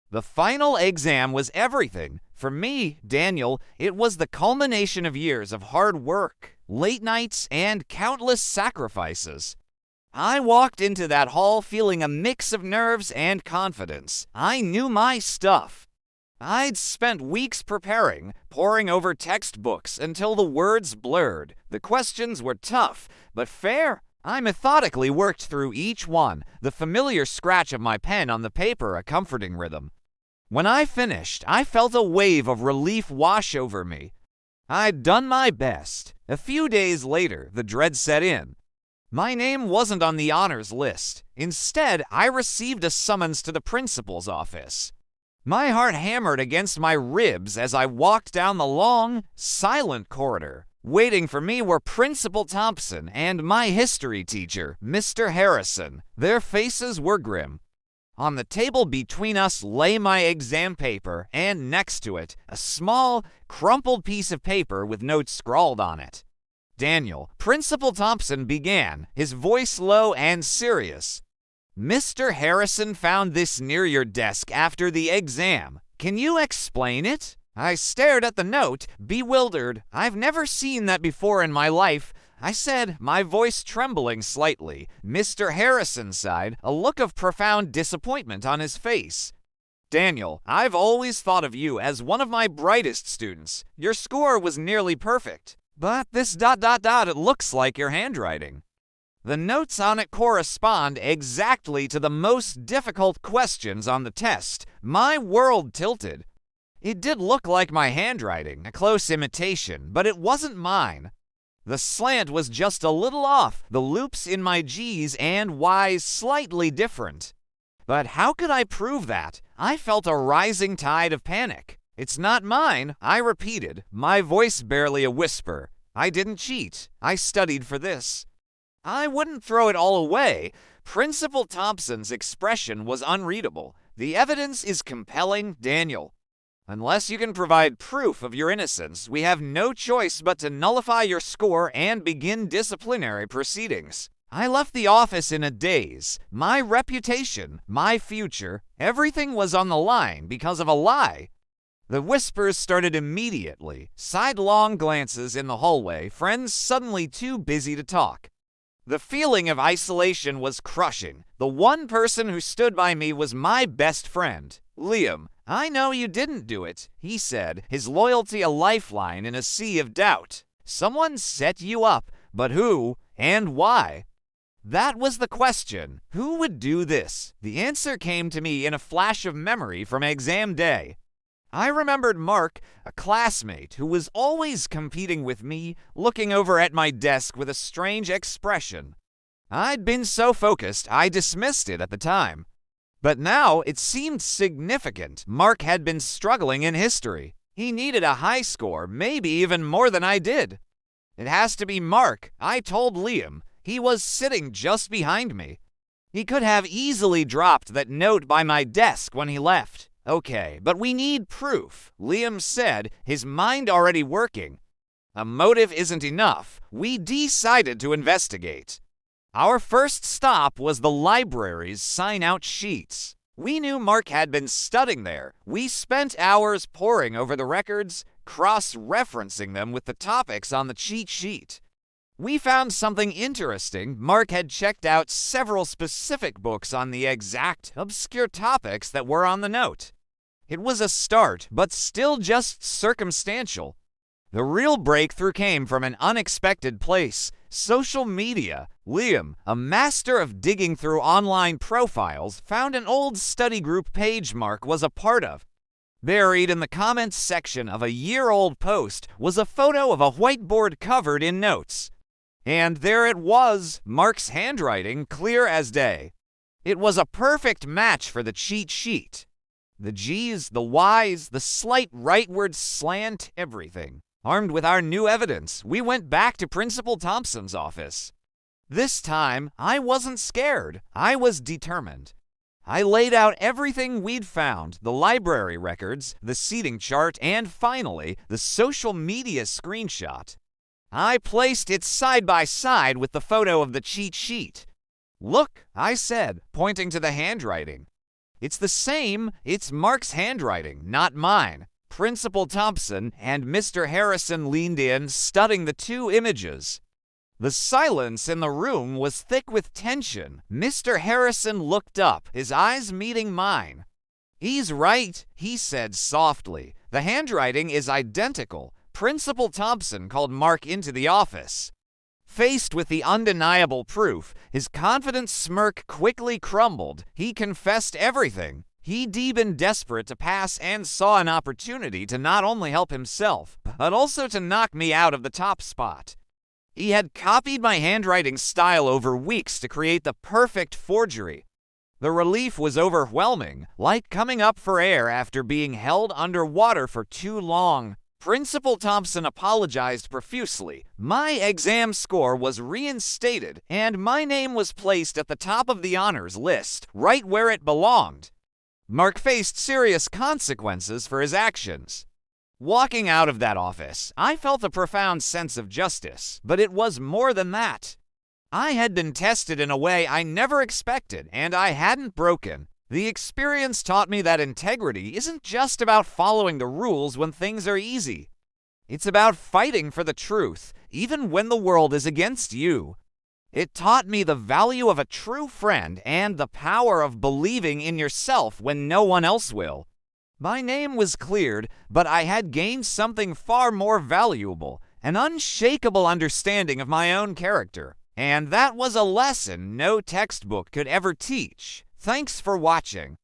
The final exam was everything. For me, Daniel, it was the culmination of years of hard work, late nights, and countless sacrifices. I walked into that hall feeling a mix of nerves and confidence. I knew my stuff. I'd spent weeks preparing, poring over textbooks until the words blurred. The questions were tough, but fair. I methodically worked through each one, the familiar scratch of my pen on the paper a comforting rhythm. When I finished, I felt a wave of relief wash over me. I'd done my best. A few days later, the dread set in. My name wasn't on the honors list. Instead, I received a summons to the principal's office. My heart hammered against my ribs as I walked down the long, silent corridor. Waiting for me were Principal Thompson and my history teacher, Mr. Harrison. Their faces were grim. On the table between us lay my exam paper, and next to it, a small, crumpled piece of paper with notes scrawled on it. Daniel, Principal Thompson began, his voice low and serious. Mr. Harrison found this near your desk after the exam. Can you explain it? I stared at the note, bewildered. I've never seen that before in my life. I said, my voice trembling slightly. Mr. Harrison sighed, a look of profound disappointment on his face. Daniel, I've always thought of you as one of my brightest students. Your score was nearly perfect. But this ... it looks like your handwriting. The notes on it correspond exactly to the most difficult questions on the test. My world tilted. It did look like my handwriting, a close imitation, but it wasn't mine. The slant was just a little off, the loops in my G's and Y's slightly different. But how could I prove that? I felt a rising tide of panic. It's not mine, I repeated, my voice barely a whisper. I didn't cheat. I studied for this. I wouldn't throw it all away. Principal Thompson's expression was unreadable. The evidence is compelling, Daniel. Unless you can provide proof of your innocence, we have no choice but to nullify your score and begin disciplinary proceedings. I left the office in a daze. My reputation, my future, everything was on the line because of a lie. The whispers started immediately, sidelong glances in the hallway, friends suddenly too busy to talk. The feeling of isolation was crushing. The one person who stood by me was my best friend, Liam. I know you didn't do it, he said, his loyalty a lifeline in a sea of doubt. Someone set you up, but who and why? That was the question. Who would do this? The answer came to me in a flash of memory from exam day. I remembered Mark, a classmate who was always competing with me, looking over at my desk with a strange expression. I'd been so focused, I dismissed it at the time. But now it seemed significant. Mark had been struggling in history. He needed a high score, maybe even more than I did. It has to be Mark, I told Liam. He was sitting just behind me. He could have easily dropped that note by my desk when he left. Okay, but we need proof, Liam said, his mind already working. A motive isn't enough. We decided to investigate. Our first stop was the library's sign-out sheets. We knew Mark had been studying there. We spent hours poring over the records, cross-referencing them with the topics on the cheat sheet. We found something interesting. Mark had checked out several specific books on the exact, obscure topics that were on the note. It was a start, but still just circumstantial. The real breakthrough came from an unexpected place. Social media. Liam, a master of digging through online profiles, found an old study group page Mark was a part of. Buried in the comments section of a year-old post was a photo of a whiteboard covered in notes. And there it was, Mark's handwriting clear as day. It was a perfect match for the cheat sheet. The G's, the Y's, the slight rightward slant, everything. Armed with our new evidence, we went back to Principal Thompson's office. This time, I wasn't scared. I was determined. I laid out everything we'd found, the library records, the seating chart, and finally, the social media screenshot. I placed it side by side with the photo of the cheat sheet. Look, I said, pointing to the handwriting. It's the same. It's Mark's handwriting, not mine. Principal Thompson and Mr. Harrison leaned in, studying the two images. The silence in the room was thick with tension. Mr. Harrison looked up, his eyes meeting mine. "He's right," he said softly. "The handwriting is identical." Principal Thompson called Mark into the office. Faced with the undeniable proof, his confident smirk quickly crumbled. He confessed everything. He'd been desperate to pass and saw an opportunity to not only help himself, but also to knock me out of the top spot. He had copied my handwriting style over weeks to create the perfect forgery. The relief was overwhelming, like coming up for air after being held underwater for too long. Principal Thompson apologized profusely. My exam score was reinstated, and my name was placed at the top of the honors list, right where it belonged. Mark faced serious consequences for his actions. Walking out of that office, I felt a profound sense of justice, but it was more than that. I had been tested in a way I never expected, and I hadn't broken. The experience taught me that integrity isn't just about following the rules when things are easy. It's about fighting for the truth, even when the world is against you. It taught me the value of a true friend and the power of believing in yourself when no one else will. My name was cleared, but I had gained something far more valuable, an unshakable understanding of my own character. And that was a lesson no textbook could ever teach. Thanks for watching.